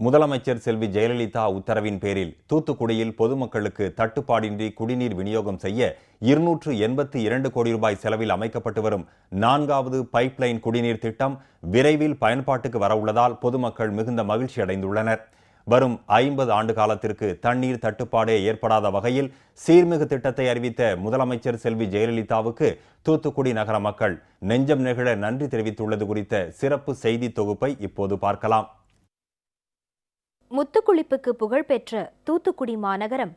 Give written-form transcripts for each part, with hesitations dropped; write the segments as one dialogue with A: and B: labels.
A: முதலமைச்சர் செல்வி ஜெயலலிதா உத்தரவின் பேரில் தூத்துக்குடியில் பொதுமக்களுக்கு தட்டுப்பாடின்றி குடிநீர் விநியோகம் செய்ய 282 கோடி ரூபாய் செலவில் அமைக்கப்பட்டு வரும் 4வது பைப்லைன் குடிநீர் திட்டம் விரைவில் பயன்பாட்டுக்கு வரவுள்ளதால் பொதுமக்கள் மிகுந்த மகிழ்ச்சி அடைந்துள்ளனர். வரும் 50 ஆண்டு காலத்திற்கு தண்ணீர் தட்டுப்பாடே ஏற்படாத வகையில் சீர்மிகு திட்டத்தை அறிவித்த முதலமைச்சர் செல்வி ஜெயலலிதாவுக்கு தூத்துக்குடி நகர மக்கள் நெஞ்சம் நெகிழ நன்றி தெரிவித்துள்ளது குறித்த சிறப்பு செய்தி தொகுப்பை இப்போது பார்க்கலாம்.
B: முத்துக்குளிப்புக்கு புகழ்பெற்ற தூத்துக்குடி மாநகரம்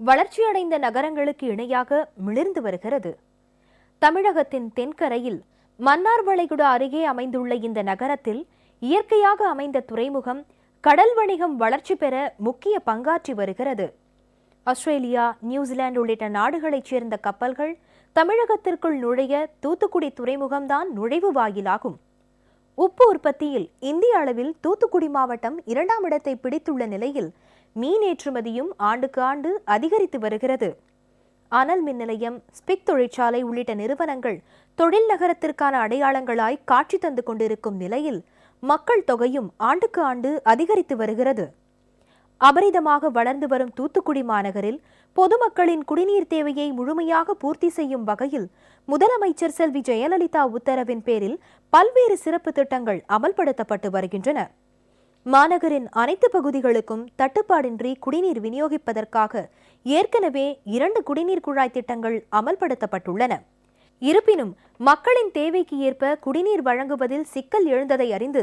B: வளர்ச்சியடைந்த நகரங்களுக்கு இணையாக மிளிர்ந்து வருகிறது. தமிழகத்தின் தென்கரையில் மன்னார் வளைகுடா அருகே அமைந்துள்ள இந்த நகரத்தில் இயற்கையாக அமைந்த துறைமுகம் கடல் வணிகம் வளர்ச்சி பெற முக்கிய பங்காற்றி வருகிறது. ஆஸ்திரேலியா, நியூசிலாந்து உள்ளிட்ட நாடுகளைச் சேர்ந்த கப்பல்கள் தமிழகத்திற்குள் நுழைய தூத்துக்குடி துறைமுகம்தான் நுழைவு வாயிலாகும். உப்பு உற்பத்தியில் இந்திய அளவில் தூத்துக்குடி மாவட்டம் 2ஆம் இடத்தை பிடித்துள்ள நிலையில் மீன் ஏற்றுமதியும் ஆண்டுக்கு ஆண்டு அதிகரித்து வருகிறது. அனல் மின் நிலையம், ஸ்பிக் தொழிற்சாலை உள்ளிட்ட நிறுவனங்கள் தொழில் நகரத்திற்கான அடையாளங்களாய் காட்சி தந்து கொண்டிருக்கும் நிலையில் மக்கள் தொகையும் ஆண்டுக்கு ஆண்டு அதிகரித்து வருகிறது. அபரிதமாக வளர்ந்து வரும் தூத்துக்குடி மாநகரில் பொதுமக்களின் குடிநீர் தேவையை முழுமையாக பூர்த்தி செய்யும் வகையில் முதலமைச்சர் செல்வி ஜெயலலிதா உத்தரவின் பேரில் பல்வேறு சிறப்பு திட்டங்கள் அமல்படுத்தப்பட்டு வருகின்றன. மாநகரின் அனைத்து பகுதிகளுக்கும் தட்டுப்பாடின்றி குடிநீர் விநியோகிப்பதற்காக ஏற்கனவே 2 குடிநீர் குழாய் திட்டங்கள் அமல்படுத்தப்பட்டுள்ளன. இருப்பினும் மக்களின் தேவைக்கு ஏற்ப குடிநீர் வழங்குவதில் சிக்கல் எழுந்ததை அறிந்து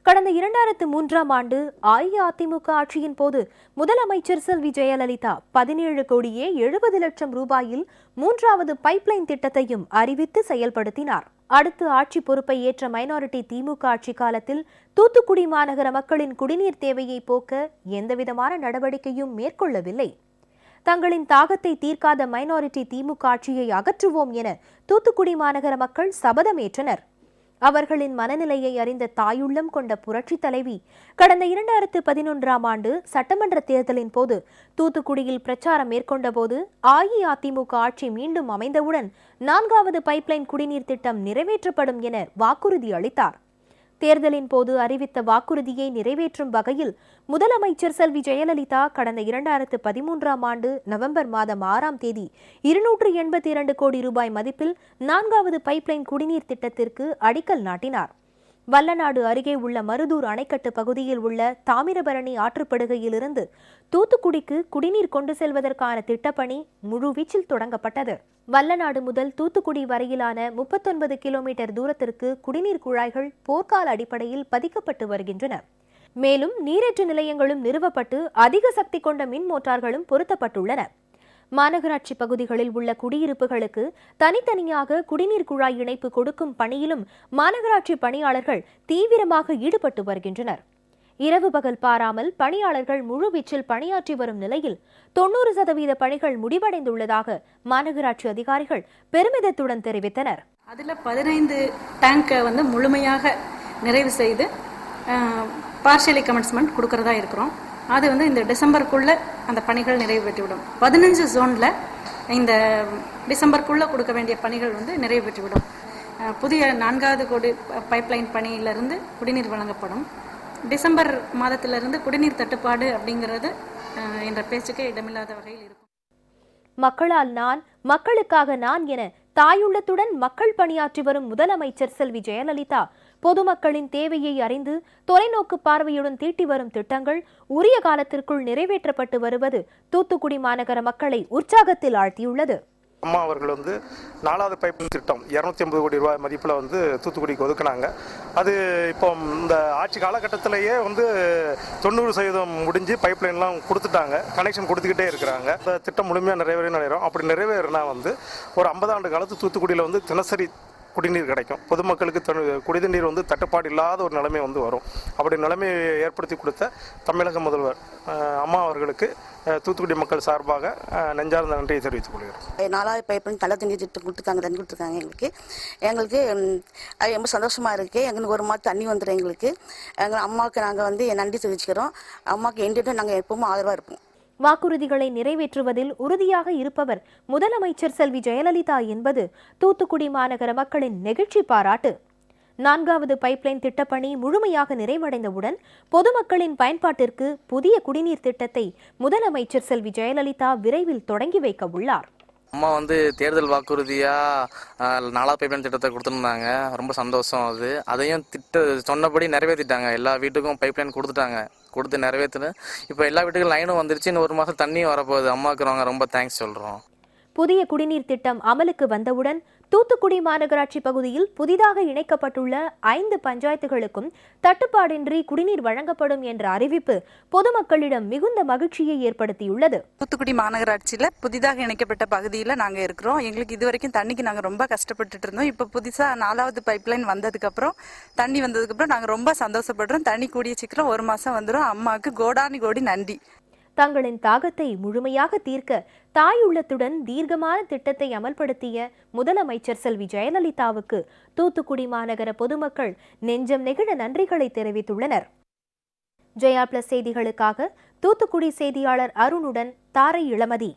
B: கடந்த 2003ஆம் ஆண்டு அஇஅதிமுக ஆட்சியின் போது முதலமைச்சர் செல்வி ஜெயலலிதா 17 கோடியே 70 லட்சம் ரூபாயில் 3வது பைப்லைன் திட்டத்தையும் அறிவித்து செயல்படுத்தினார். அடுத்து ஆட்சி பொறுப்பை ஏற்ற மைனாரிட்டி திமுக ஆட்சி காலத்தில் தூத்துக்குடி மாநகர மக்களின் குடிநீர் தேவையை போக்க எந்தவிதமான நடவடிக்கையும் மேற்கொள்ளவில்லை. தங்களின் தாகத்தை தீர்க்காத மைனாரிட்டி திமுக ஆட்சியை அகற்றுவோம் என தூத்துக்குடி மாநகர மக்கள் சபதமேற்றனர். அவர்களின் மனநிலையை அறிந்த தாயுள்ளம் கொண்ட புரட்சி தலைவி கடந்த 2011ஆம் ஆண்டு சட்டமன்ற தேர்தலின் போது தூத்துக்குடியில் பிரச்சாரம் மேற்கொண்ட போது அஇஅதிமுக ஆட்சி மீண்டும் அமைந்தவுடன் 4வது பைப்லைன் குடிநீர் திட்டம் நிறைவேற்றப்படும் என வாக்குறுதி அளித்தார். தேர்தலின் போது அறிவித்த வாக்குறுதியை நிறைவேற்றும் வகையில் முதலமைச்சர் செல்வி ஜெயலலிதா கடந்த 2013ஆம் ஆண்டு நவம்பர் மாதம் 6ஆம் தேதி 282 கோடி ரூபாய் மதிப்பில் 4வது பைப்லைன் குடிநீர் திட்டத்திற்கு அடிக்கல் நாட்டினார். வல்லநாடு அருகே உள்ள மருதூர் அணைக்கட்டு பகுதியில் உள்ள தாமிரபரணி ஆற்றுப்படுகையிலிருந்து தூத்துக்குடிக்கு குடிநீர் கொண்டு செல்வதற்கான திட்டப்பணி முழுவீச்சில் தொடங்கப்பட்டது. வல்லநாடு முதல் தூத்துக்குடி வரையிலான 39 கிலோமீட்டர் தூரத்திற்கு குடிநீர் குழாய்கள் போர்க்கால அடிப்படையில் பதிக்கப்பட்டு வருகின்றன. மேலும் நீரேற்று நிலையங்களும் நிறுவப்பட்டு அதிக சக்தி கொண்ட மின் மோட்டார்களும் பொருத்தப்பட்டுள்ளன. மாநகராட்சி பகுதிகளில் உள்ள குடியிருப்புகளுக்கு தனித்தனியாக குடிநீர் குழாய் இணைப்பு கொடுக்கும் பணியிலும் மாநகராட்சி பணியாளர்கள் தீவிரமாக ஈடுபட்டு வருகின்றனர். இரவு பகல் பாராமல் பணியாளர்கள் முழுவீச்சில் பணியாற்றி வரும் நிலையில் 90% பணிகள் முடிவடைந்துள்ளதாக மாநகராட்சி அதிகாரிகள் பெருமிதத்துடன் தெரிவித்தனர்.
C: அதில் 15 டேங்கை முழுமையாக நிறைவு செய்து பார்ஷியலி கமென்ஸ்மெண்ட் கொடுக்கறதா இருக்கிறோம். அது இந்த டிசம்பருக்குள்ள அந்த பணிகள் நிறைவு பெற்றுவிடும். 15 ஜோன்ல இந்த டிசம்பருக்குள்ள கொடுக்க வேண்டிய பணிகள் நிறைவு பெற்றுவிடும். புதிய 4வது கோடி பைப்லைன் பணியிலிருந்து குடிநீர் வழங்கப்படும். டிசம்பர் மாதத்திலிருந்து குடிநீர் தட்டுப்பாடு அப்படிங்கிறது என்ற பேச்சுக்கு இடமில்லாத வகையில் இருக்கும்.
B: மக்களால் நான், மக்களுக்காக நான் என தாயுள்ளத்துடன் மக்கள் பணியாற்றி வரும் முதலமைச்சர் செல்வி ஜெயலலிதா பொதுமக்களின் தேவையை அறிந்து தொலைநோக்கு பார்வையுடன் தீட்டி வரும் திட்டங்கள் உரிய காலத்திற்குள் நிறைவேற்றப்பட்டு வருவது தூத்துக்குடி மாநகர மக்களை உற்சாகத்தில் ஆழ்த்தியுள்ளது.
D: அம்மா அவர்கள் 4வது பைப்லைன் திட்டம் 250 கோடி ரூபாய் மதிப்பில் தூத்துக்குடிக்கு ஒதுக்குனாங்க. அது இப்போ இந்த ஆட்சி காலகட்டத்திலேயே 90% முடிஞ்சு பைப்லைன்லாம் கொடுத்துட்டாங்க. கனெக்ஷன் கொடுத்துக்கிட்டே இருக்கிறாங்க. இந்த திட்டம் முழுமையாக நிறைவேறும். அப்படி நிறைவேறினா ஒரு 50 ஆண்டு காலத்து தூத்துக்குடியில் தினசரி குடிநீர் கிடைக்கும். பொதுமக்களுக்கு குடிநீர் தட்டுப்பாடு இல்லாத ஒரு நிலைமை வரும். அப்படி நிலைமையை ஏற்படுத்தி கொடுத்த தமிழக முதல்வர் அம்மா அவர்களுக்கு தூத்துக்குடி மக்கள் சார்பாக நெஞ்சார்ந்த நன்றியை தெரிவித்துக் கொள்கிறோம்.
E: 4வது பைப்லைன் நல்ல தண்ணி திட்டம் கொடுத்துருக்காங்க. எங்களுக்கு அது ரொம்ப சந்தோஷமா இருக்கு. எங்களுக்கு ஒரு மாதிரி தண்ணி வந்துடும். எங்கள் அம்மாவுக்கு நாங்கள் நன்றி தெரிவிச்சுக்கிறோம். அம்மாவுக்கு எந்த நாங்கள் எப்பவும் ஆதரவாக இருப்போம்.
B: வாக்குறுதிகளை நிறைவேற்றுவதில் உறுதியாக இருப்பவர் முதலமைச்சர் செல்வி ஜெயலலிதா என்பது தூத்துக்குடி மாநகர மக்களின் நெகிழ்ச்சி பாராட்டு. 4வது பைப்லைன் திட்டப்பணி முழுமையாக நிறைவடைந்தவுடன் பொதுமக்களின் பயன்பாட்டிற்கு புதிய குடிநீர் திட்டத்தை முதலமைச்சர் செல்வி ஜெயலலிதா விரைவில் தொடங்கி வைக்க உள்ளார்.
F: அம்மா தேர்தல் வாக்குறுதியா 4வது பைப்லைன் திட்டத்தை கொடுத்துருந்தாங்க. ரொம்ப சந்தோஷம். அதையும் சொன்னபடி நிறைவேற்றிட்டாங்க. எல்லா வீட்டுக்கும் பைப்லைன் கொடுத்து நிறைவேற்றுன்னு இப்போ எல்லா வீட்டுக்கும் லைனும் வந்துருச்சு. இன்னும் 1 மாதம் தண்ணியும் வரப்போகுது. அம்மாவுக்கு நாங்கள் ரொம்ப தேங்க்ஸ் சொல்கிறோம்.
B: புதிய குடிநீர் திட்டம் அமலுக்கு வந்தவுடன் தூத்துக்குடி மாநகராட்சி பகுதியில் புதிதாக இணைக்கப்பட்டுள்ள 5 பஞ்சாயத்துகளுக்கும் தட்டுப்பாடின்றி குடிநீர் வழங்கப்படும் என்ற அறிவிப்பு பொதுமக்களிடம் மிகுந்த மகிழ்ச்சியை ஏற்படுத்தியுள்ளது.
G: தூத்துக்குடி மாநகராட்சியில புதிதாக இணைக்கப்பட்ட பகுதியில் நாங்க இருக்கிறோம். எங்களுக்கு இதுவரைக்கும் தண்ணிக்கு நாங்க ரொம்ப கஷ்டப்பட்டுட்டு இருந்தோம். இப்ப புதுசா 4வது பைப்லைன் வந்ததுக்கு அப்புறம் தண்ணி வந்ததுக்கு அப்புறம் நாங்க ரொம்ப சந்தோஷப்படுறோம். தண்ணி கூடிய சீக்கிரம் 1 மாசம் வந்துடும். அம்மாவுக்கு கோடானி கோடி நன்றி.
B: தங்களின் தாகத்தை முழுமையாக தீர்க்க தாயுள்ளத்துடன் தீர்க்கமான திட்டத்தை அமல்படுத்திய முதலமைச்சர் செல்வி ஜெயலலிதாவுக்கு தூத்துக்குடி மாநகர பொதுமக்கள் நெஞ்சம் நெகிழ நன்றிகளை தெரிவித்துள்ளனர். ஜெயா பிளஸ் செய்திகளுக்காக தூத்துக்குடி செய்தியாளர் அருணுடன் தாரை இளமதி.